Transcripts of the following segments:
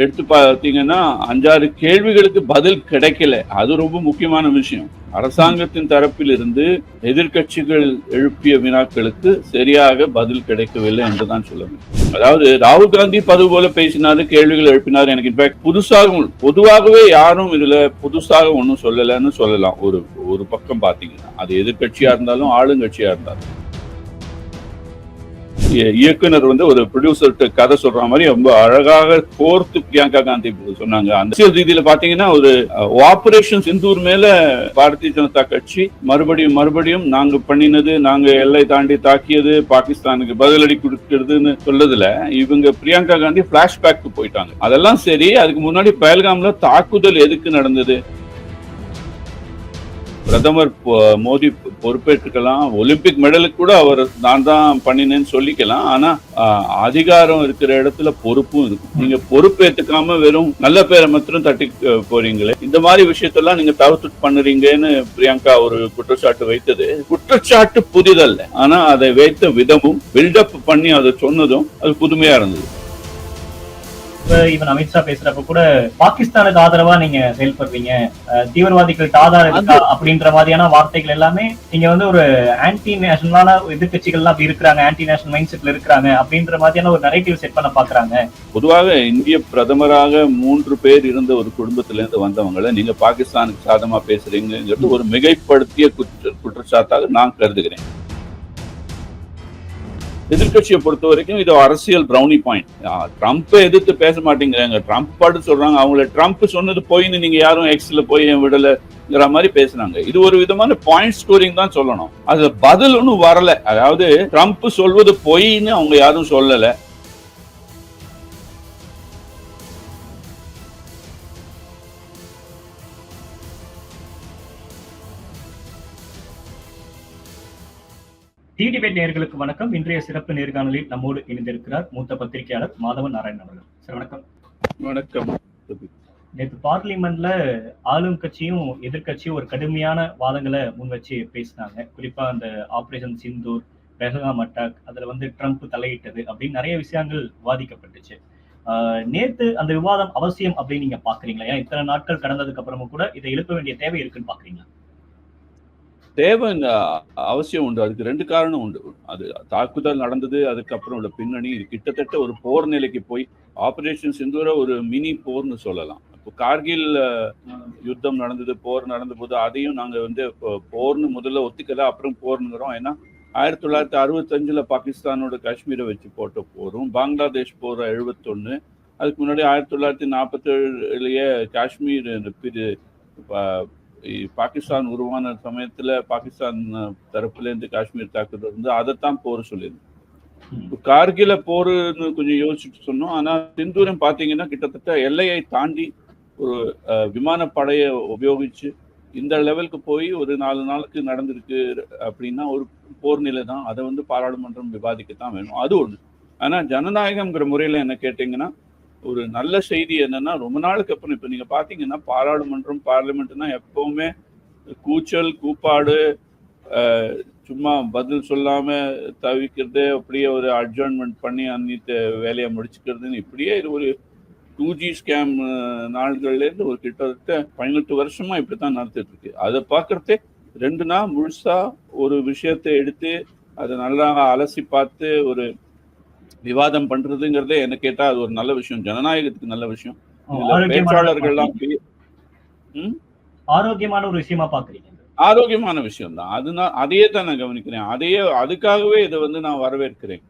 எடுத்து பார்த்தீங்கன்னா 5-6 கேள்விகளுக்கு பதில் கிடைக்கல. அது ரொம்ப முக்கியமான விஷயம். அரசாங்கத்தின் தரப்பில் இருந்து எதிர்க்கட்சிகள் எழுப்பிய வினாக்களுக்கு சரியாக பதில் கிடைக்கவில்லை என்றுதான் சொல்ல வேண்டும். அதாவது ராகுல் காந்தி பது போல பேசினாரு, கேள்விகள் எழுப்பினார். எனக்கு இன்ஃபேக்ட் பொதுவாகவே யாரும் இதுல புதுசாக ஒன்றும் சொல்லலன்னு சொல்லலாம். ஒரு பக்கம் பாத்தீங்கன்னா அது எதிர்க்கட்சியா இருந்தாலும் ஆளுங்கட்சியா இருந்தாலும். இயக்குனர் ஒரு ப்ரொடியூசர்கிட்ட கதை சொல்ற மாதிரி ரொம்ப அழகாக கோர்த்து பிரியங்கா காந்தி சொன்னாங்க. அரசியல் ரீதியில பாத்தீங்கன்னா ஒரு ஆபரேஷன் சிந்தூர் மேல பாரதிய ஜனதா கட்சி மறுபடியும் நாங்க பண்ணினது, நாங்க எல்லை தாண்டி தாக்கியது, பாகிஸ்தானுக்கு பதிலடி கொடுக்கிறதுன்னு சொல்லதுல இவங்க பிரியங்கா காந்தி பிளாஷ்பேக்கு போயிட்டாங்க. அதெல்லாம் சரி, அதுக்கு முன்னாடி பஹல்காம்ல தாக்குதல் எதுக்கு நடந்தது? பிரதமர் மோடி பொறுப்பேற்றுக்கலாம், ஒலிம்பிக் மெடலுக்கு கூட அவர் நான் தான் பண்ணினேன்னு சொல்லிக்கலாம். ஆனா அதிகாரம் இருக்கிற இடத்துல பொறுப்பும் இருக்கும். நீங்க பொறுப்பேற்றுக்காம வெறும் நல்ல பேரை மாத்திரம் தட்டி போறீங்களே, இந்த மாதிரி விஷயத்தெல்லாம் நீங்க தவிர்த்து பண்ணுறீங்கன்னு பிரியங்கா ஒரு குற்றச்சாட்டு வைத்தது. குற்றச்சாட்டு புதிதல்ல, ஆனா அதை வைத்த விதமும் பில்டப் பண்ணி அதை சொன்னதும் அது புதுமையா இருந்தது. இவன் அமித்ஷா பேசுறப்ப கூட பாகிஸ்தானுக்கு ஆதரவா நீங்க செயல்படுறீங்க, தீவிரவாதிகளுக்கு ஆதாரம் இருக்கா அப்படின்ற மாதிரியான வார்த்தைகள் எல்லாமே நீங்க ஒரு ஆன்டி நேஷனலான எதிர்கட்சிகள் எல்லாம் அப்படி இருக்கிறாங்க, ஆன்டி நேஷனல் மைண்ட் செட்ல இருக்கிறாங்க அப்படின்ற மாதிரியான ஒரு நரேட்டிவ் செட் பண்ண பாக்குறாங்க. பொதுவாக இந்திய பிரதமராக 3 பேர் இருந்த ஒரு குடும்பத்தில இருந்து வந்தவங்களை நீங்க பாகிஸ்தானுக்கு சாதமா பேசுறீங்கிறது ஒரு மிகைப்படுத்திய குற்றச்சாட்டாக நான் கருதுகிறேன். எதிர்கட்சியை பொறுத்த வரைக்கும் இது அரசியல் பிரௌனி பாயிண்ட். ட்ரம்ப்பை எதிர்த்து பேச மாட்டேங்கிறாங்க, ட்ரம்ப் பாட்டு சொல்றாங்க. அவங்கள ட்ரம்ப் சொன்னது போயின்னு நீங்க யாரும் எக்ஸ்ல போய் விடலைங்கிற மாதிரி பேசுறாங்க. இது ஒரு விதமான பாயிண்ட் ஸ்கோரிங் தான் சொல்லணும். அது பதில் ஒன்றும் வரல. அதாவது ட்ரம்ப் சொல்வது பொய்ன்னு அவங்க யாரும் சொல்லல. டிடிபேட் நேயர்களுக்கு வணக்கம். இன்றைய சிறப்பு நேர்காணலில் நம்மோடு இணைந்திருக்கிறார் மூத்த பத்திரிகையாளர் மாதவன் நாராயணன் அவர்கள். சார் வணக்கம். வணக்கம். நேற்று பார்லிமெண்ட்ல ஆளும் கட்சியும் எதிர்கட்சியும் ஒரு கடுமையான வாதங்களை முன் வச்சு பேசினாங்க. குறிப்பா அந்த ஆபரேஷன் சிந்தூர், பெஹல்காம் அட்டாக், அதுல ட்ரம்ப் தலையிட்டது அப்படின்னு நிறைய விஷயங்கள் விவாதிக்கப்பட்டுச்சு. நேத்து அந்த விவாதம் அவசியம் அப்படின்னு நீங்க பாக்குறீங்களா? ஏன் இத்தனை நாட்கள் கடந்ததுக்கு அப்புறமும் கூட இதை எழுப்ப வேண்டிய தேவை இருக்குன்னு பாக்குறீங்களா? தேவை அவசியம் உண்டு. அதுக்கு 2 காரணம் உண்டு. அது தாக்குதல் நடந்தது, அதுக்கப்புறம் உள்ள பின்னணி கிட்டத்தட்ட ஒரு போர் நிலைக்கு போய் ஆபரேஷன் சிந்தூரை ஒரு மினி போர்னு சொல்லலாம். இப்போ கார்கில் யுத்தம் நடந்தது, போர் நடந்த போது அதையும் நாங்க போர்னு முதல்ல ஒத்துக்கல, அப்புறம் போர்னுங்கிறோம். ஏன்னா 1965 பாகிஸ்தானோட காஷ்மீரை வச்சு போட்ட போரும், பங்களாதேஷ் போர் 71, அதுக்கு முன்னாடி 1947 காஷ்மீர் பாகிஸ்தான் உருவான சமயத்துல பாகிஸ்தான் தரப்புல இருந்து காஷ்மீர் தாக்குதல் இருந்து அதைத்தான் போர் சொல்லியிருந்தோம். கார்கில போருன்னு கொஞ்சம் யோசிச்சுட்டு சொன்னோம். ஆனா சிந்தூரம் பாத்தீங்கன்னா கிட்டத்தட்ட எல்லையை தாண்டி ஒரு விமானப்படையை உபயோகிச்சு இந்த லெவலுக்கு போய் ஒரு 4 நாளுக்கு நடந்திருக்கு அப்படின்னா ஒரு போர் நிலை தான். அதை பாராளுமன்றம் விவாதிக்கத்தான் வேணும். அது ஒண்ணு. ஆனா ஜனநாயகம்ங்கிற முறையில என்ன கேட்டீங்கன்னா ஒரு நல்ல செய்தி என்னன்னா, ரொம்ப நாளுக்கு அப்புறம் இப்ப நீங்க பாத்தீங்கன்னா பார்லிமெண்ட்னா எப்பவுமே கூச்சல் கூப்பாடு, சும்மா பதில் சொல்லாம தவிக்கிறது, அப்படியே ஒரு அட்ஜர்ன்மெண்ட் பண்ணி அன்னித்த வேலையை முடிச்சுக்கிறதுன்னு இப்படியே இது ஒரு 2G ஸ்கேம் நாள்கள்ல இருந்து ஒரு கிட்டத்தட்ட 18 வருஷமா இப்படித்தான் நடத்திட்டு இருக்கு. அதை பாக்குறதே 2 நாள் முழுசா ஒரு விஷயத்தை எடுத்து அதை நல்லா அலசி பார்த்து ஒரு விவாதம் பண்றதுங்கிறதே என்ன கேட்டா அது ஒரு நல்ல விஷயம், ஜனநாயகத்துக்கு நல்ல விஷயம். பேச்சாளர்கள்லாம் ஆரோக்கியமான ஒரு விஷயமா பாக்குறீங்க? ஆரோக்கியமான விஷயம் தான். அதையே தான் நான் கவனிக்கிறேன். அதுக்காகவே இதை நான் வரவேற்கிறேன்.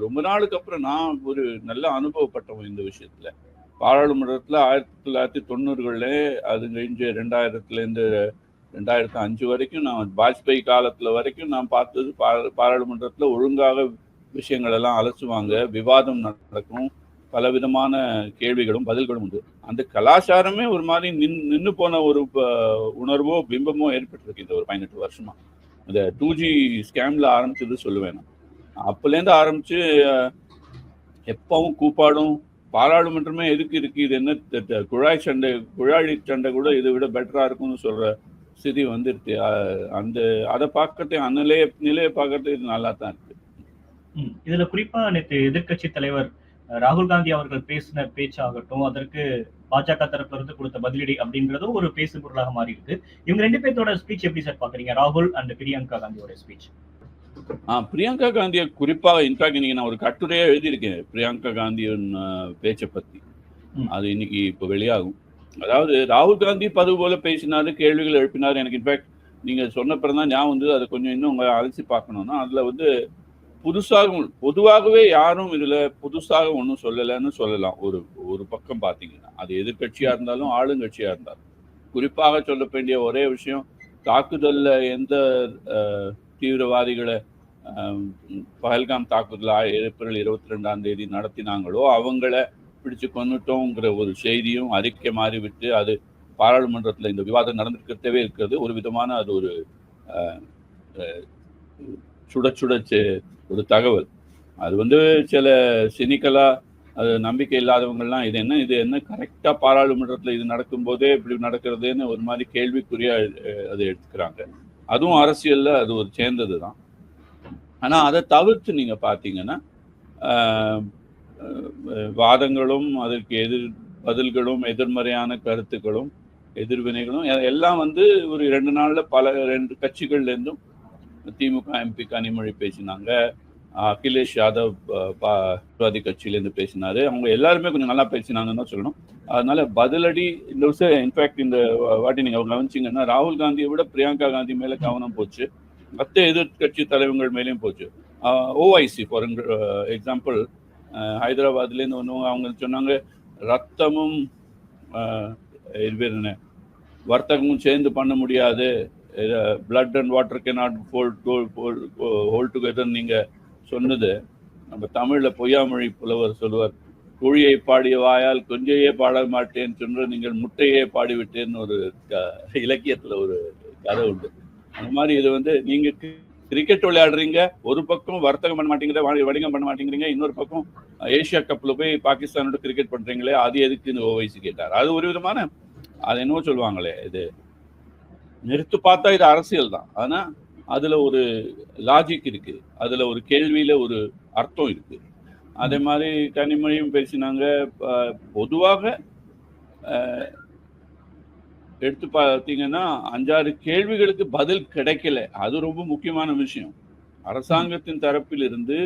ரொம்ப நாளுக்கு அப்புறம் நான் ஒரு நல்ல அனுபவப்பட்டவன் இந்த விஷயத்துல. பாராளுமன்றத்துல 1990கள அது கழிஞ்சு 2000லேருந்து 2005 வரைக்கும் நான் வாஜ்பாய் காலத்துல வரைக்கும் நான் பார்த்தது பாராளுமன்றத்துல ஒழுங்காக விஷயங்கள் எல்லாம் அலசுவாங்க, விவாதம் நடக்கும், பலவிதமான கேள்விகளும் பதில்களும் உண்டு. அந்த கலாச்சாரமே ஒரு மாதிரி நின்று போன ஒரு உணர்வோ பிம்பமோ ஏற்பட்டிருக்கு இந்த ஒரு 18 வருஷமா. இந்த 2G ஸ்கேம்ல ஆரம்பிச்சது சொல்லுவேன் நான். அப்பலேருந்து ஆரம்பிச்சு எப்பவும் கூப்பாடும், பாராளுமன்றமே எதுக்கு இருக்கு, இது என்ன குழாய் சண்டை கூட இதை விட பெட்டரா இருக்கும்னு சொல்ற ஸ்திதி வந்துருக்கு. அதை பார்க்கறது, நிலையை பார்க்கறது இது நல்லா தான் இருக்கு. இதுல குறிப்பா நேற்று எதிர்கட்சி தலைவர் ராகுல் காந்தி அவர்கள் பேசின பேச்சாகட்டும், அதற்கு பாஜக தரப்புல இருந்து கொடுத்த பதிலடி அப்படின்றதும் ஒரு பேசு பொருளாக மாறி இருக்கு. இவங்க 2 பேத்தோட ஸ்பீச் எப்படி சார் பாக்குறீங்க? ராகுல் அண்ட் பிரியங்கா காந்தியோட ஸ்பீச். பிரியங்கா காந்தியை குறிப்பாக இன்ஃபேக்ட் இன்னைக்கு நான் ஒரு கட்டுரையே எழுதியிருக்கேன் பிரியங்கா காந்தியின் பேச்சை பத்தி. அது இன்னைக்கு இப்போ வெளியாகும். அதாவது ராகுல் காந்தி பது போல பேசினாரு, கேள்விகள் எழுப்பினார். எனக்கு இன்ஃபேக்ட் நீங்க சொன்ன பிறகு தான் ஞாபகம் வந்து அதை கொஞ்சம் இன்னும் உங்களை அலசி பார்க்கணும்னா அதுல வந்து பொதுவாகவே யாரும் இதுல புதுசாக ஒன்றும் சொல்லலைன்னு சொல்லலாம். ஒரு பக்கம் பார்த்தீங்கன்னா அது எதிர்கட்சியா இருந்தாலும் ஆளுங்கட்சியா இருந்தாலும். குறிப்பாக சொல்ல வேண்டிய ஒரே விஷயம், தாக்குதல்ல எந்த தீவிரவாதிகளை பஹல்காம் தாக்குதல் ஏப்ரல் 22 நடத்தினாங்களோ அவங்கள பிடிச்சு கொண்டுட்டோங்கிற ஒரு செய்தியும் அறிக்கை மாறிவிட்டு அது பாராளுமன்றத்தில் இந்த விவாதம் நடந்துக்கிட்டவே இருக்கிறது. ஒரு விதமான அது ஒரு சுட ஒரு தகவல். அது வந்து சில சினிக்கலா அது நம்பிக்கை இல்லாதவங்கள்லாம் இது என்ன கரெக்டா பாராளுமன்றத்தில் இது நடக்கும்போதே இப்படி நடக்கிறதுன்னு ஒரு மாதிரி கேள்விக்குறியா அதை எடுத்துக்கிறாங்க. அதுவும் அரசியல்ல அது ஒரு சேர்ந்தது தான். ஆனா அதை தவிர்த்து நீங்க பார்த்தீங்கன்னா வாதங்களும் அதற்கு பதில்களும் எதிர்மறையான கருத்துக்களும் எதிர்வினைகளும் எல்லாம் வந்து ஒரு 2 நாள்ல 2 கட்சிகள்ல இருந்தும் திமுக எம்பி கனிமொழி பேசினாங்க, அகிலேஷ் யாதவ் பாதி கட்சியிலேருந்து பேசினாரு. அவங்க எல்லாருமே கொஞ்சம் நல்லா பேசினாங்கன்னு தான் சொல்லணும். அதனால பதிலடி இந்த விஷயம் இன்ஃபேக்ட் இந்த வாட்டி நீங்க கவனிச்சிங்கன்னா ராகுல் காந்தியை விட பிரியங்கா காந்தி மேல கவனம் போச்சு, மற்ற எதிர்கட்சி தலைவர்கள் மேலேயும் போச்சு. ஓஐசி ஃபார் எக்ஸாம்பிள் ஹைதராபாத்லேருந்து வந்தவங்க அவங்க சொன்னாங்க ரத்தமும் வர்த்தகமும் சேர்ந்து பண்ண முடியாது, blood and water cannot hold together. நீங்க சொன்னது நம்ம தமிழ்ல பொய்யாமொழி புலவர் சொல்லுவார், குழியை பாடிய வாயால் கொஞ்சையே பாட மாட்டேன்னு சொன்ன நீங்கள் முட்டையே பாடிவிட்டேன்னு ஒரு இலக்கியத்துல ஒரு கதை உண்டு. அந்த மாதிரி இது வந்து நீங்க கிரிக்கெட் விளையாடுறீங்க, ஒரு பக்கம் வர்த்தகம் பண்ண மாட்டேங்கிறீங்க, வணிகம் பண்ண மாட்டேங்கிறீங்க, இன்னொரு பக்கம் ஏசியா கப்ல போய் பாகிஸ்தானோட கிரிக்கெட் பண்றீங்களே, அது எதுக்குன்னு ஓவைசி கேட்டார். அது ஒரு விதமான அது என்னவோ சொல்லுவாங்களே, இது நிறுத்து பார்த்தா இது அரசியல் தான், ஆனா அதுல ஒரு லாஜிக் இருக்கு, அதுல ஒரு கேள்வியில ஒரு அர்த்தம் இருக்கு. அதே மாதிரி கனிமொழியும் பேசினாங்க. பொதுவாக எடுத்து பார்த்தீங்கன்னா 5-6 கேள்விகளுக்கு பதில் கிடைக்கல. அது ரொம்ப முக்கியமான விஷயம். அரசாங்கத்தின் தரப்பில் இருந்து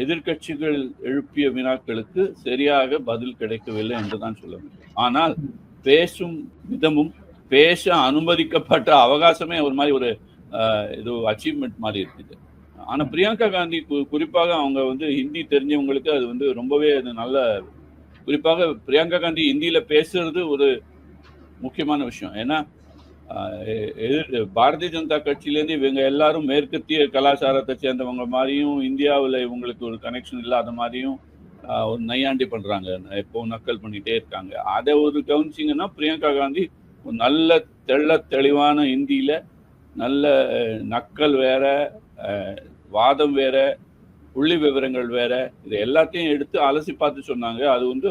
எதிர்கட்சிகள் எழுப்பிய வினாக்களுக்கு சரியாக பதில் கிடைக்கவில்லை என்றுதான் சொல்ல முடியும். ஆனால் பேசும் விதமும் பேச அனுமதிக்கப்பட்ட அவகாசமே ஒரு மாதிரி ஒரு இது அச்சீவ்மெண்ட் மாதிரி இருக்குது. ஆனா பிரியங்கா காந்தி குறிப்பாக அவங்க வந்து ஹிந்தி தெரிஞ்சவங்களுக்கு அது வந்து ரொம்பவே அது நல்ல, குறிப்பாக பிரியங்கா காந்தி ஹிந்தியில பேசுறது ஒரு முக்கியமான விஷயம். ஏன்னா பாரதிய ஜனதா கட்சியிலேருந்து இவங்க எல்லாரும் மேற்கத்திய கலாச்சாரத்தை சேர்ந்தவங்க மாதிரியும் இந்தியாவில் இவங்களுக்கு ஒரு கனெக்ஷன் இல்லாத மாதிரியும் ஒரு நையாண்டி பண்றாங்க, எப்போ நக்கல் பண்ணிட்டே இருக்காங்க. அதை ஒரு கவனிச்சிங்கன்னா பிரியங்கா காந்தி ஒரு நல்ல தெளிவான ஹிந்தியில நல்ல நக்கல் வேற, வாதம் வேற, புள்ளி விவரங்கள் வேற, இது எல்லாத்தையும் எடுத்து அலசி பார்த்து சொன்னாங்க. அது வந்து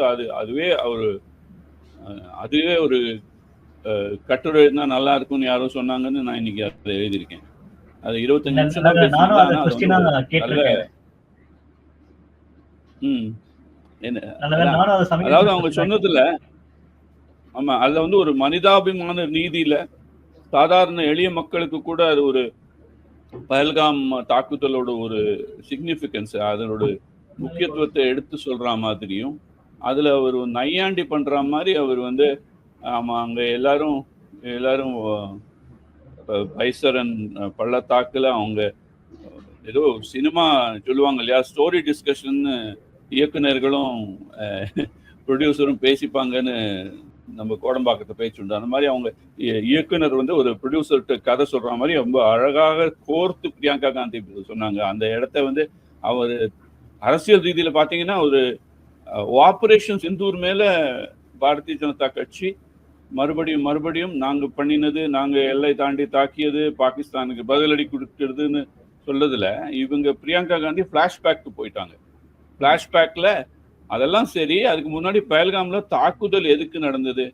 அதுவே ஒரு கட்டுரை இருந்தா நல்லா இருக்கும்னு யாரோ சொன்னாங்கன்னு நான் இன்னைக்கு அதை எழுதியிருக்கேன். அது 25 நிமிஷம் தான் அதாவது அவங்க சொன்னதுல ஆமா அதுல வந்து ஒரு மனிதாபிமான நீதியில சாதாரண எளிய மக்களுக்கு கூட அது ஒரு பஹல்காம் தாக்குதலோட ஒரு சிக்னிபிகன்ஸ், அதனோட முக்கியத்துவத்தை எடுத்து சொல்ற மாதிரியும், அதுல ஒரு நையாண்டி பண்ற மாதிரி அவர் வந்து ஆமா அங்க எல்லாரும் பைசரன் பள்ளத்தாக்குல அவங்க ஏதோ சினிமா சொல்லுவாங்க இல்லையா, ஸ்டோரி டிஸ்கஷன் இயக்குநர்களும் ப்ரொடியூசரும் பேசிப்பாங்கன்னு நம்ம கோடம்பாக்கத்தை பேச்சுண்டு. அந்த மாதிரி அவங்க இயக்குனர் வந்து ஒரு ப்ரொடியூசர்கிட்ட கதை சொல்ற மாதிரி ரொம்ப அழகாக கோர்த்து பிரியங்கா காந்தி சொன்னாங்க. அந்த இடத்த வந்து அவர் அரசியல் ரீதியில பாத்தீங்கன்னா ஒரு ஆபரேஷன் சிந்தூர் மேல பாரதிய ஜனதா கட்சி மறுபடியும் நாங்க பண்ணினது, நாங்க எல்லை தாண்டி தாக்கியது, பாகிஸ்தானுக்கு பதிலடி கொடுக்கிறதுன்னு சொல்லதுல இவங்க பிரியங்கா காந்தி பிளாஷ்பேக்கு போயிட்டாங்க. பிளாஷ்பேக்ல அதெல்லாம் சரி, அதுக்கு முன்னாடி பஹல்காம்ல தாக்குதல் எதுக்கு நடந்தது,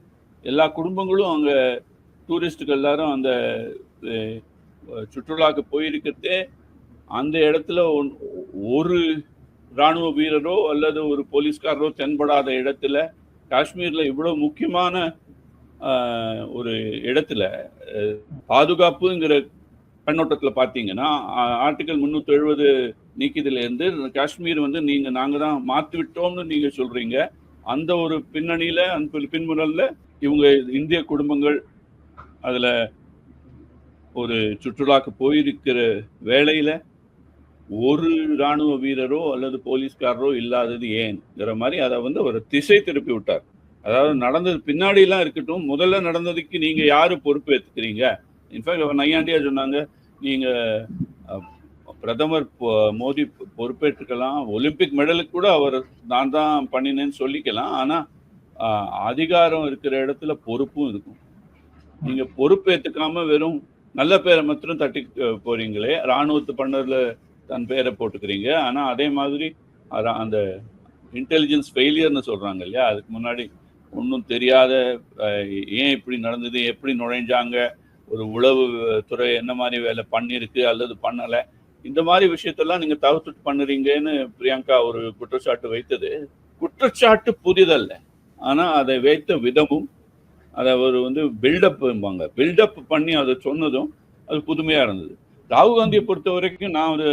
எல்லா குடும்பங்களும் அங்க டூரிஸ்டுகள் எல்லாரும் அந்த சுற்றுலாக்கு போயிருக்கிறதே அந்த இடத்துல ஒரு ராணுவ வீரரோ அல்லது ஒரு போலீஸ்காரரோ தென்படாத இடத்துல காஷ்மீர்ல இவ்வளவு முக்கியமான ஒரு இடத்துல பாதுகாப்புங்கிற கண்ணோட்டத்தில் பார்த்தீங்கன்னா ஆர்டிகல் 370 நீக்கியதுல இருந்து காஷ்மீர் வந்து நாங்க தான் மாற்றி விட்டோம்னு நீங்க சொல்றீங்க. அந்த ஒரு பின்னணியில அந்த பின்முறல்ல இவங்க இந்திய குடும்பங்கள் அதுல ஒரு சுற்றுலாக்கு போயிருக்கிற வேளையில ஒரு ராணுவ வீரரோ அல்லது போலீஸ்காரரோ இல்லாதது ஏன்ங்கிற மாதிரி அதை வந்து ஒரு திசை திருப்பி விட்டார். அதாவது நடந்தது பின்னாடி எல்லாம் இருக்கட்டும், முதல்ல நடந்ததுக்கு நீங்க யாரு பொறுப்பு ஏத்துக்கிறீங்க? இன்ஃபேக்ட் நையாண்டியா சொன்னாங்க, நீங்க பிரதமர் மோடி பொறுப்பேற்றுக்கலாம், ஒலிம்பிக் மெடலுக்கு கூட அவர் நான் தான் பண்ணினேன்னு சொல்லிக்கலாம். ஆனா அதிகாரம் இருக்கிற இடத்துல பொறுப்பும் இருக்கும். நீங்க பொறுப்பேற்றுக்காம வெறும் நல்ல பேரை மாத்திரம் தட்டி போறீங்களே, ராணுவத்து பண்ணதுல தன் பேரை போட்டுக்கிறீங்க. ஆனா அதே மாதிரி அந்த இன்டெலிஜென்ஸ் ஃபெயிலியர்னு சொல்றாங்க இல்லையா, அதுக்கு முன்னாடி ஒன்றும் தெரியாத ஏன் இப்படி நடந்தது, எப்படி நுழைஞ்சாங்க, ஒரு உளவு துறை என்ன மாதிரி வேலை பண்ணிருக்கு அல்லது பண்ணலை, இந்த மாதிரி விஷயத்தெல்லாம் நீங்க தவிர்த்துட்டு பண்ணுறீங்கன்னு பிரியங்கா ஒரு குற்றச்சாட்டு வைத்தது. குற்றச்சாட்டு புதிதல்ல, ஆனா அதை வைத்த விதமும் அதை அவர் வந்து பில்டப் பண்ணி அதை சொன்னதும் அது புதுமையா இருந்தது. ராகுல் காந்தியை பொறுத்த வரைக்கும் நான் ஒரு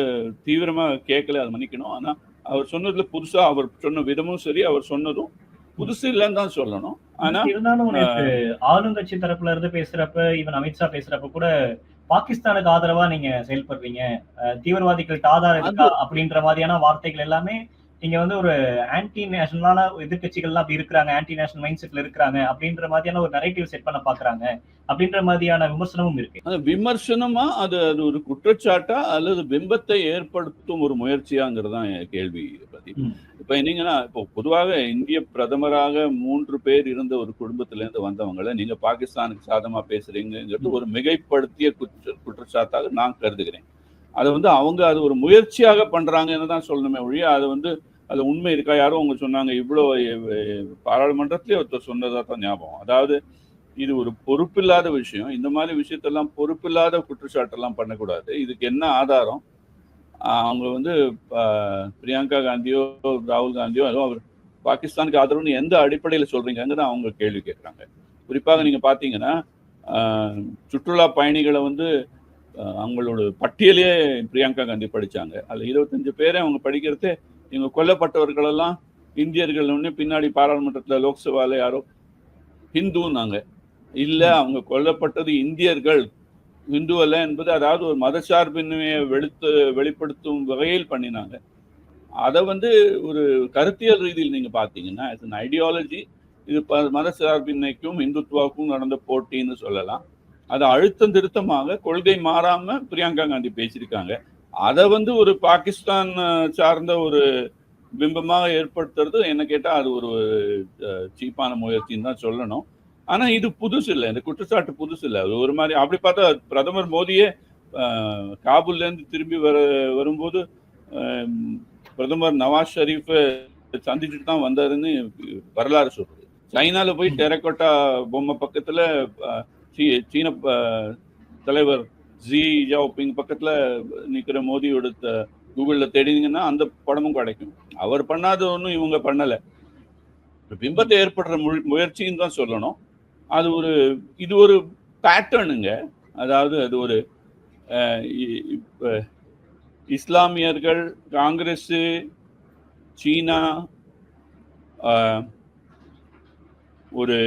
தீவிரமா கேட்கல, அதை மன்னிக்கணும். ஆனா அவர் சொன்னதுல புதுசா அவர் சொன்ன விதமும் சரி, அவர் சொன்னதும் புதுசு இல்லைன்னு தான் சொல்லணும். ஆனா இருந்தாலும் ஆளுங்கட்சி தரப்புல இருந்து பேசுறப்ப, இவன் அமித்ஷா பேசுறப்ப கூட பாகிஸ்தானுக்கு ஆதரவா நீங்க செயல்படுறீங்க, தீவிரவாதிகளுக்கு ஆதாரம் இருக்கா அப்படின்ற மாதிரியான வார்த்தைகள் எல்லாமே நீங்க வந்து ஒரு ஆன்டி நேஷனலான எதிர்கட்சிகள்லாம் அப்படி இருக்கிறாங்க, ஆன்டி நேஷனல் மைண்ட் செட்ல இருக்கிறாங்க அப்படின்ற மாதிரியான ஒரு நரேட்டிவ் செட் பண்ண பாக்குறாங்க அப்படின்ற மாதிரியான விமர்சனமும் இருக்கு. அந்த விமர்சனமா அது ஒரு குற்றச்சாட்டா அல்லது பிம்பத்தை ஏற்படுத்தும் ஒரு முயற்சியாங்கிறதான் கேள்வி. இப்ப என்னங்கன்னா, இப்போ பொதுவாக இந்திய பிரதமராக 3 பேர் இருந்த ஒரு குடும்பத்துல இருந்து வந்தவங்களை நீங்க பாகிஸ்தானுக்கு சாதமா பேசுறீங்கிறது ஒரு மிகைப்படுத்திய குற்றச்சாட்டாக நான் கருதுகிறேன். அதை வந்து அவங்க அது ஒரு முயற்சியாக பண்றாங்கன்னு தான் சொல்லணுமே ஒழிய அது வந்து அது உண்மை இருக்கா? யாரும் அவங்க சொன்னாங்க, இவ்வளோ பாராளுமன்றத்திலே ஒருத்தர் சொன்னதா தான் ஞாபகம். அதாவது இது ஒரு பொறுப்பில்லாத விஷயம், இந்த மாதிரி விஷயத்தெல்லாம் பொறுப்பில்லாத குற்றச்சாட்டெல்லாம் பண்ணக்கூடாது. இதுக்கு என்ன ஆதாரம்? அவங்க வந்து பிரியங்கா காந்தியோ ராகுல் காந்தியோ அவர் பாகிஸ்தானுக்கு ஆதரவுன்னு எந்த அடிப்படையில் சொல்றீங்கன்னு அவங்க கேள்வி கேட்குறாங்க. குறிப்பாக நீங்க பார்த்தீங்கன்னா சுற்றுலா பயணிகளை வந்து அவங்களோட பட்டியலே பிரியங்கா காந்தி படிச்சாங்க. அதில் 25 பேரை அவங்க படிக்கிறதே இவங்க கொல்லப்பட்டவர்களெல்லாம் இந்தியர்கள் ஒன்று பின்னாடி பாராளுமன்றத்தில் லோக்சபாவில் யாரோ ஹிந்துன்னாங்க. இல்லை, அவங்க கொல்லப்பட்டது இந்தியர்கள், ஹிந்து அல்ல என்பது அதாவது ஒரு மதச்சார்பின்மையை வெளிப்படுத்தும் வகையில் பண்ணினாங்க. அதை வந்து ஒரு கருத்தியல் ரீதியில் நீங்க பார்த்தீங்கன்னா ஐடியாலஜி இது மதச்சார்பின்மைக்கும் இந்துத்துவாவுக்கும் நடந்த போட்டின்னு சொல்லலாம். அதை அழுத்தம் திருத்தமாக கொள்கை மாறாம பிரியங்கா காந்தி பேசியிருக்காங்க. அதை வந்து ஒரு பாகிஸ்தான் சார்ந்த ஒரு பிம்பமாக ஏற்படுத்துறது என்ன கேட்டா அது ஒரு சீப்பான முயற்சின்னு தான் சொல்லணும். ஆனா இது புதுசு இல்லை, இந்த குற்றச்சாட்டு புதுசு இல்லை. அது ஒரு மாதிரி அப்படி பார்த்தா பிரதமர் மோடியே காபூல்ல இருந்து திரும்பி வரும்போது பிரதமர் நவாஸ் ஷெரீஃபை சந்திச்சுட்டு தான் வந்தாருன்னு வரலாறு சொல்றது. சைனால போய் டெரக்கோட்டா பொம்மை பக்கத்துல சீன தலைவர் ஜி ஜாவ்பிங் பக்கத்துல நிக்கிற மோடியோட கூகுள்ல தேடினீங்கன்னா அந்த படமும் கிடைக்கும். அவர் பண்ணாத ஒன்றும் இவங்க பண்ணலை. பிம்பத்தை ஏற்படுற முயற்சின்னு தான் சொல்லணும். அது இது ஒரு பேட்டர்னுங்க. அதாவது அது ஒரு இஸ்லாமியர்கள், காங்கிரஸ், சீனா, ஒரு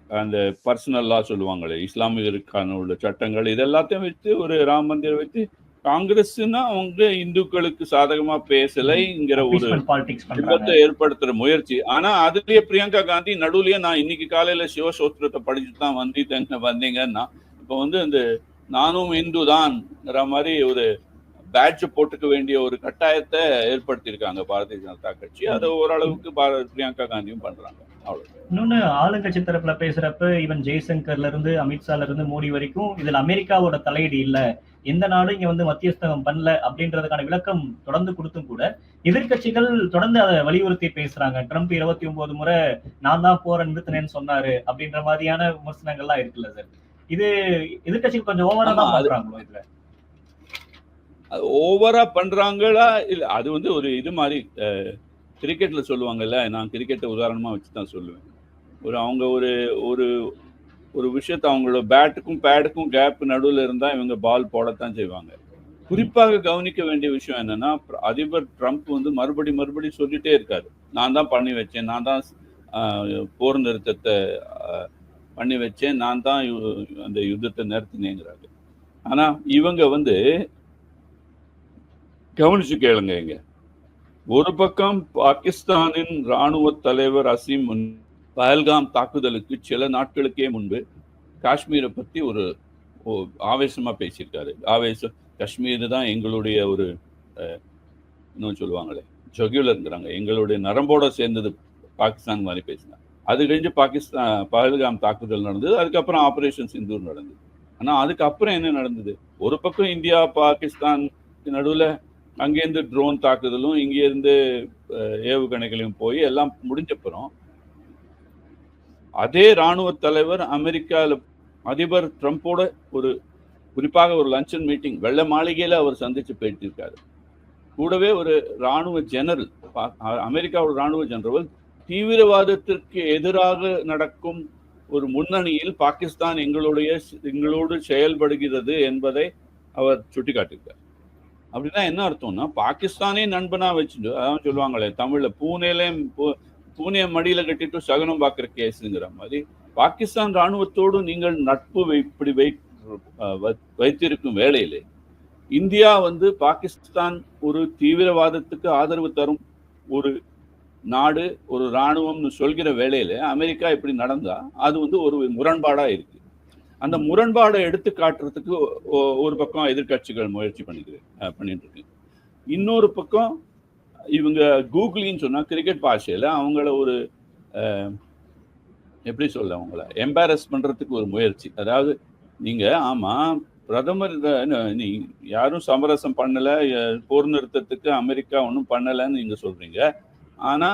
அந்த பர்சனல் லா சொல்லுவாங்களே இஸ்லாமியருக்கான உள்ள சட்டங்கள், இதெல்லாத்தையும் வச்சு ஒரு ராம் மந்திரம் வச்சு காங்கிரஸ்னா அவங்க இந்துக்களுக்கு சாதகமா பேசலைங்கிற ஒரு விபத்தை ஏற்படுத்துற முயற்சி. ஆனா அதுலயே பிரியங்கா காந்தி நடுவுலயே நான் இன்னைக்கு காலையில சிவசோத்திரத்தை படிச்சுட்டு தான் வந்தீங்கன்னா இப்ப வந்து இந்த நானும் இந்து தான்ங்கிற மாதிரி ஒரு பேட்ஜ் போட்டுக்க வேண்டிய ஒரு கட்டாயத்தை ஏற்படுத்தியிருக்காங்க பாரதிய ஜனதா கட்சி. அதை ஓரளவுக்கு பிரியங்கா காந்தியும் பண்றாங்க. இன்னொன்னு ஆளுங்கட்சி தரப்புல பேசுறப்ப ஈவன் ஜெய்சங்கர்ல இருந்து அமித்ஷால இருந்து மோடி வரைக்கும் இதுல அமெரிக்காவோட தலையீடு இல்ல, எந்த நாடும் இங்க வந்து மத்தியஸ்தகம் பண்ணல அப்படின்றதுக்கான விளக்கம் தொடர்ந்து கொடுத்தும் கூட எதிர்கட்சிகள் தொடர்ந்து அதை வலியுறுத்தி பேசுறாங்க. ட்ரம்ப் 29 முறை நான் தான் போற நிறுத்தினேன்னு சொன்னாரு அப்படின்ற மாதிரியான விமர்சனங்கள்லாம் இருக்குல்ல சார். இது எதிர்கட்சிகள் கொஞ்சம் ஓவரா தான் பாக்குறாங்களோ இதுல? ஓவரா பண்றாங்களா இல்ல, அது வந்து ஒரு இது மாதிரி கிரிக்கெட்ல சொல்லுவாங்கல்ல, நான் கிரிக்கெட்டை உதாரணமா வச்சு தான் சொல்லுவேன். அவங்க ஒரு ஒரு ஒரு விஷயத்த அவங்களோட பேட்டுக்கும் பேடுக்கும் கேப் நடுவுல இருந்தா இவங்க பால் போடத்தான் செய்வாங்க. குறிப்பாக கவனிக்க வேண்டிய விஷயம் என்னன்னா, அதிபர் ட்ரம்ப் வந்து மறுபடி சொல்லிட்டே இருக்காரு. நான் தான் பண்ணி வச்சேன். நான் தான் போர் நிறுத்தத்தை பண்ணி வச்சேன். நான் தான் அந்த யுத்தத்தை நிறுத்தினேங்கிறாரு. ஆனா இவங்க வந்து கவனிச்சு கேளுங்க. இங்க ஒரு பக்கம் பாகிஸ்தானின் ராணுவ தலைவர் அசீம் பஹல்காம் தாக்குதலுக்கு சில நாட்களுக்கே முன்பு காஷ்மீரை பத்தி ஒரு ஆவேசமா பேசியிருக்காரு. காஷ்மீர் தான் எங்களுடைய ஒரு இன்னும் சொல்லுவாங்களே ஜொகுலருங்கிறாங்க, எங்களுடைய நரம்போட சேர்ந்தது பாகிஸ்தான் மாதிரி பேசினாங்க. அது கழிஞ்சு பஹல்காம் தாக்குதல் நடந்தது. அதுக்கப்புறம் ஆபரேஷன் சிந்தூர் நடந்தது. ஆனா அதுக்கப்புறம் என்ன நடந்தது? ஒரு பக்கம் இந்தியா பாகிஸ்தான் நடுவில் அங்கேருந்து ட்ரோன் தாக்குதலும் இங்கேருந்து ஏவுகணைகளையும் போய் எல்லாம் முடிஞ்சப்புறம் அதே ராணுவ தலைவர் அமெரிக்காவில் அதிபர் ட்ரம்போட ஒரு குறிப்பாக ஒரு லஞ்சன் மீட்டிங் வெள்ளை மாளிகையில் அவர் சந்திச்சு போயிட்டிருக்காரு. கூடவே ஒரு ராணுவ ஜெனரல், அமெரிக்காவோட ராணுவ ஜெனரல் தீவிரவாதத்திற்கு எதிராக நடக்கும் ஒரு முன்னணியில் பாகிஸ்தான் எங்களோடு செயல்படுகிறது என்பதை அவர் சுட்டிக்காட்டியிருக்கார். அப்படின்னா என்ன அர்த்தம்னா, பாகிஸ்தானே நண்பனா வச்சுட்டு, அதான் சொல்லுவாங்களே தமிழ்ல பூனைய மடியில கட்டிட்டு சகனம் பார்க்கிற கேஸுங்கிற மாதிரி, பாகிஸ்தான் ராணுவத்தோடு நீங்கள் நட்பு இப்படி வைத்திருக்கும் வேளையிலே இந்தியா வந்து பாகிஸ்தான் ஒரு தீவிரவாதத்துக்கு ஆதரவு தரும் ஒரு நாடு, ஒரு ராணுவம்னு சொல்கிற வேளையில அமெரிக்கா இப்படி நடந்தா அது வந்து ஒரு முரண்பாடா இருக்கு. அந்த முரண்பாடை எடுத்து காட்டுறதுக்கு ஒரு பக்கம் எதிர்கட்சிகள் முயற்சி பண்ணிட்டு இருக்கு. இன்னொரு பக்கம் இவங்க கூகுளின்னு சொன்னா கிரிக்கெட் பாஷையில அவங்கள ஒரு எப்படி சொல்ல, அவங்கள எம்பாரஸ் பண்றதுக்கு ஒரு முயற்சி. அதாவது நீங்க ஆமா பிரதமர் நீ யாரும் சமரசம் பண்ணல, போர் நிறுத்தத்துக்கு அமெரிக்கா ஒன்றும் பண்ணலைன்னு நீங்க சொல்றீங்க. ஆனா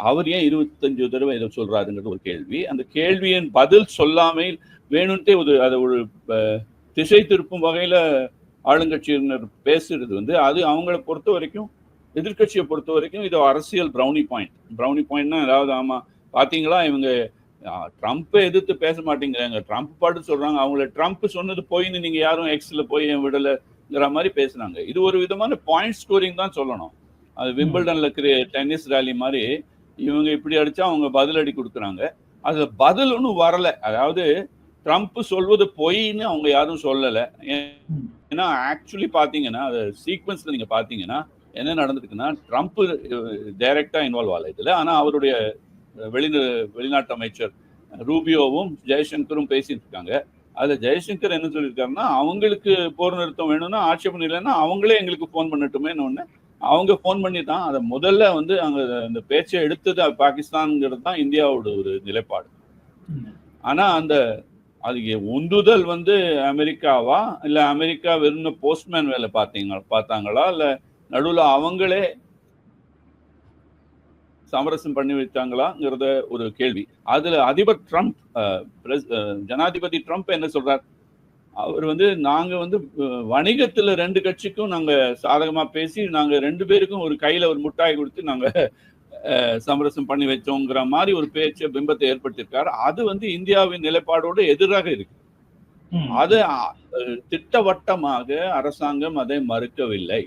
அவர் ஏன் 25 தடவை இதை சொல்றாருங்கிறது ஒரு கேள்வி. அந்த கேள்வியின் பதில் சொல்லாமல் வேணும்ட்டே அதை ஒரு திசை திருப்பும் வகையில ஆளுங்கட்சியினர் பேசுறது வந்து அது அவங்கள பொறுத்த வரைக்கும், எதிர்கட்சியை பொறுத்த வரைக்கும் இது அரசியல் ப்ரௌனி பாயிண்ட்னா, அதாவது ஆமா பாத்தீங்களா இவங்க ட்ரம்ப்பை எதிர்த்து பேச மாட்டேங்கிறாங்க, ட்ரம்ப் பாட்டு சொல்றாங்க, அவங்கள ட்ரம்ப் சொன்னது போயின்னு நீங்க யாரும் எக்ஸ்ல போய் விடலைங்கிற மாதிரி பேசுறாங்க. இது ஒரு விதமான பாயிண்ட் ஸ்கோரிங் தான் சொல்லணும். அது விம்பிள்டன்ல இருக்கிற டென்னிஸ் ரேலி மாதிரி இவங்க இப்படி அடிச்சா அவங்க பதிலடி கொடுக்குறாங்க. அது பதில் ஒன்றும் வரல. அதாவது ட்ரம்ப் சொல்வது பொய்ன்னு அவங்க யாரும் சொல்லலை. ஏன்னா ஆக்சுவலி பார்த்தீங்கன்னா அது சீக்வன்ஸ்ல நீங்க பார்த்தீங்கன்னா என்ன நடந்திருக்குன்னா, ட்ரம்ப் டைரக்டா இன்வால்வ் ஆகல இதுல. ஆனா அவருடைய வெளிநாட்டு அமைச்சர் ரூபியோவும் ஜெய்சங்கரும் பேசிட்டு இருக்காங்க. அதுல ஜெய்சங்கர் என்ன சொல்லியிருக்காருன்னா, அவங்களுக்கு போர் நிறுத்தம் வேணும்னா ஆட்சேபம் இல்லைன்னா அவங்களே எங்களுக்கு போன் பண்ணட்டுமேன்னு ஒன்று அவங்க போன் பண்ணி தான் அதை முதல்ல வந்து அங்க அந்த பேச்சை எடுத்தது பாகிஸ்தான்ங்கிறது தான் இந்தியாவோட ஒரு நிலைப்பாடு. ஆனா அது உந்துதல் வந்து அமெரிக்காவா இல்ல அமெரிக்கா வெறும் போஸ்ட்மேன் வேலை பார்த்தாங்களா இல்ல நடுவில் அவங்களே சமரசம் பண்ணி வச்சாங்களாங்கிறத ஒரு கேள்வி. அதுல அதிபர் ட்ரம்ப், ஜனாதிபதி ட்ரம்ப் என்ன சொல்றார்? அவர் வந்து நாங்க வந்து வணிகத்துல 2 கட்சிக்கும் நாங்க சாதகமா பேசி நாங்க 2 பேருக்கும் ஒரு கையில ஒரு முட்டாய் கொடுத்து நாங்க சமரசம் பண்ணி வச்சோங்கிற மாதிரி ஒரு பேச்ச பிம்பத்தை ஏற்படுத்தியிருக்காரு. அது வந்து இந்தியாவின் நிலைப்பாடோடு எதிராக இருக்கு. அது திட்டவட்டமாக அரசாங்கம் அதை மறுக்கவில்லை.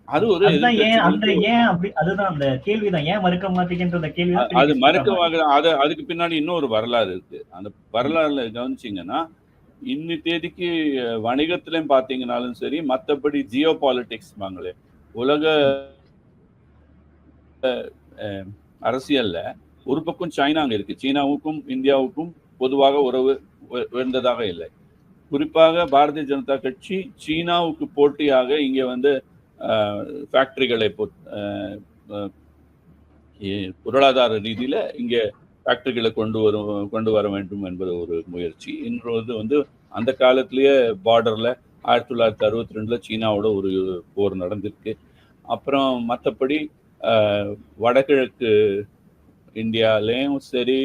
அது ஒரு அது மறுக்கமாக அதுக்கு பின்னாடி இன்னொரு வரலாறு இருக்கு. அந்த வரலாறுல கவனிச்சீங்கன்னா, இன்னி தேதிக்கு வணிகத்திலையும் பார்த்தீங்கன்னாலும் சரி, மற்றபடி ஜியோ பாலிட்டிக்ஸ் வாங்களே உலக அரசியல்ல ஒரு பக்கம் சைனா அங்க இருக்கு. சீனாவுக்கும் இந்தியாவுக்கும் பொதுவாக உறவு உயர்ந்ததாக இல்லை. குறிப்பாக பாரதிய ஜனதா கட்சி சீனாவுக்கு போட்டியாக இங்க வந்து ஃபேக்டரிகளை பொருளாதார ரீதியில இங்க ஃபேக்டரிகளை கொண்டு வர வேண்டும் என்பது ஒரு முயற்சி. இன்னொரு வந்து அந்த காலத்திலேயே பார்டர்ல 1962 சீனாவோட ஒரு போர் நடந்திருக்கு. அப்புறம் மற்றபடி வடகிழக்கு இந்தியாலையும் சரி,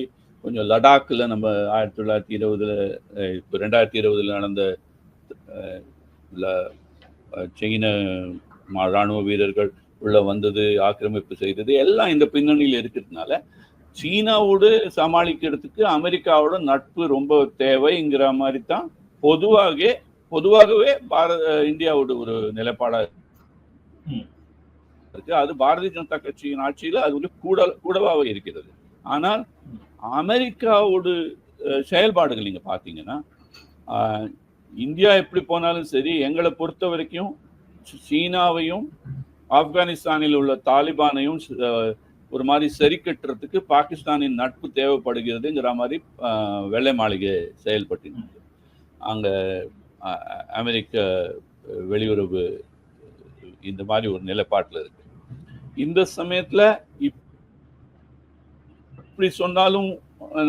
கொஞ்சம் லடாக்கில் நம்ம 1920 இப்போ 2020 நடந்த சீன ராணுவ வீரர்கள் உள்ள வந்தது, ஆக்கிரமிப்பு செய்தது எல்லாம் இந்த பின்னணியில் இருக்கிறதுனால சீனாவோடு சமாளிக்கிறதுக்கு அமெரிக்காவோட நட்பு ரொம்ப தேவைங்கிற மாதிரி தான் பொதுவாகவே இந்தியாவோட ஒரு நிலைப்பாடா இருக்கு. அது பாரதிய ஜனதா கட்சியின் ஆட்சியில் அது வந்து கூடவாக இருக்கிறது. ஆனால் அமெரிக்காவோட செயல்பாடுகள் நீங்க பாத்தீங்கன்னா, இந்தியா எப்படி போனாலும் சரி, எங்களை பொறுத்த வரைக்கும் சீனாவையும் ஆப்கானிஸ்தானில் உள்ள தாலிபானையும் ஒரு மாதிரி சரி கட்டுறதுக்கு பாகிஸ்தானின் நட்பு தேவைப்படுகிறதுங்கிற மாதிரி வெள்ளை மாளிகை செயல்பட்டு அங்க அமெரிக்க வெளியுறவு இந்த மாதிரி ஒரு நிலைப்பாட்டில் இருக்கு. இந்த சமயத்துல இப்படி சொன்னாலும்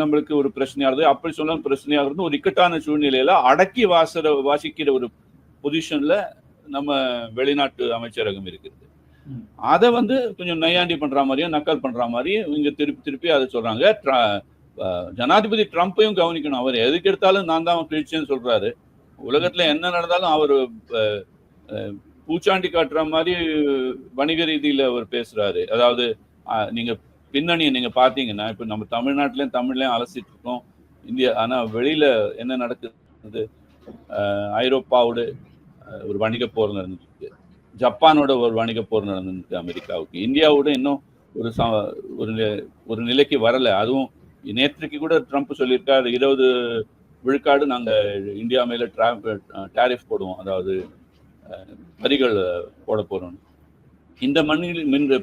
நம்மளுக்கு ஒரு பிரச்சனையாகுது, அப்படி சொன்னாலும் பிரச்சனையாகிறது. ஒரு இக்கட்டான சூழ்நிலையில அடக்கி வாசிக்கிற ஒரு பொசிஷன்ல நம்ம வெளிநாட்டு அமைச்சரகம் இருக்குது. அதை வந்து கொஞ்சம் நையாண்டி பண்ற மாதிரியும் நக்கல் பண்ற மாதிரியும் இங்க திருப்பி அதை சொல்றாங்க. ஜனாதிபதி ட்ரம்ப்பையும் கவனிக்கணும். அவர் எதுக்கு எடுத்தாலும் நான் தான் கிழிச்சேன்னு சொல்றாரு. உலகத்துல என்ன நடந்தாலும் அவர் பூச்சாண்டி காட்டுற மாதிரி வணிக ரீதியில அவர் பேசுறாரு. அதாவது நீங்க பின்னணியை நீங்க பாத்தீங்கன்னா, இப்ப நம்ம தமிழ்லயும் அலசிட்டு இருக்கோம் இந்தியா. ஆனா வெளியில என்ன நடக்குது, ஐரோப்பாவோட ஒரு வணிக போர் நடந்துருக்கு, ஜப்பானோட ஒரு வணிக போர் நடந்துருக்கு அமெரிக்காவுக்கு. இந்தியாவோட இன்னும் ஒரு நிலைக்கு வரல. அதுவும் நேற்றுக்கு கூட ட்ரம்ப் சொல்லியிருக்காரு, 20 விழுக்காடு நாங்க இந்தியா மேல டாரிஃப் போடுவோம், அதாவது வரிகள் போட போறோம். இந்த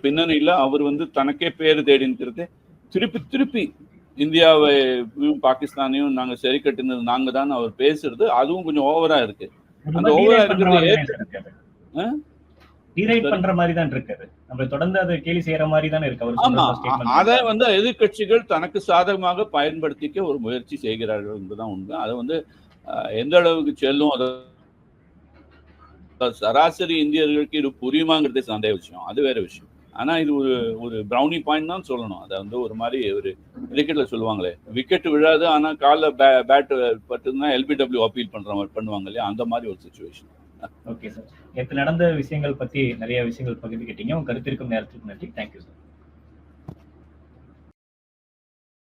பின்னணியில அவர் வந்து தனக்கே பேரு தேடிக்கிறது, திருப்பி இந்தியாவையும் பாகிஸ்தானையும் நாங்க சரி கட்டினது நாங்க தான் அவர் பேசுறது. அதுவும் கொஞ்சம் ஓவரா இருக்கு. அந்த ஓவரா இருக்கிறது பண்ற மாதிரி தான் இருக்குது. நம்ம தொடர்ந்து அதை கேலி செய்யற மாதிரி தான் இருக்கு. ஆமா, அதை வந்து எதிர்கட்சிகள் தனக்கு சாதகமாக பயன்படுத்திக்க ஒரு முயற்சி செய்கிறார்கள் என்பதுதான் உண்மை. அதை வந்து எந்த அளவுக்கு செல்லும், அதை சராசரி இந்தியர்களுக்கு இது புரியுமாங்கிறதே சந்தேக விஷயம், அது வேற விஷயம். ஆனா இது ஒரு ப்ரௌனி பாயிண்ட் தான் சொல்லணும். அதை வந்து ஒரு மாதிரி ஒரு கிரிக்கெட்ல சொல்லுவாங்களே, விக்கெட் விழாது ஆனா கால பேட் பட்டுன்னா எல்பிடபிள்யூ அப்பீல் பண்ற மாதிரி பண்ணுவாங்க இல்லையா, அந்த மாதிரி ஒரு சிச்சுவேஷன். ஓகே சார், நேற்று நடந்த விஷயங்கள் பத்தி நிறைய விஷயங்கள் பகிர்ந்துக்கிட்டீங்க. உங்க கருத்திருக்கும் நேரத்துக்கு நன்றி. Thank you sir.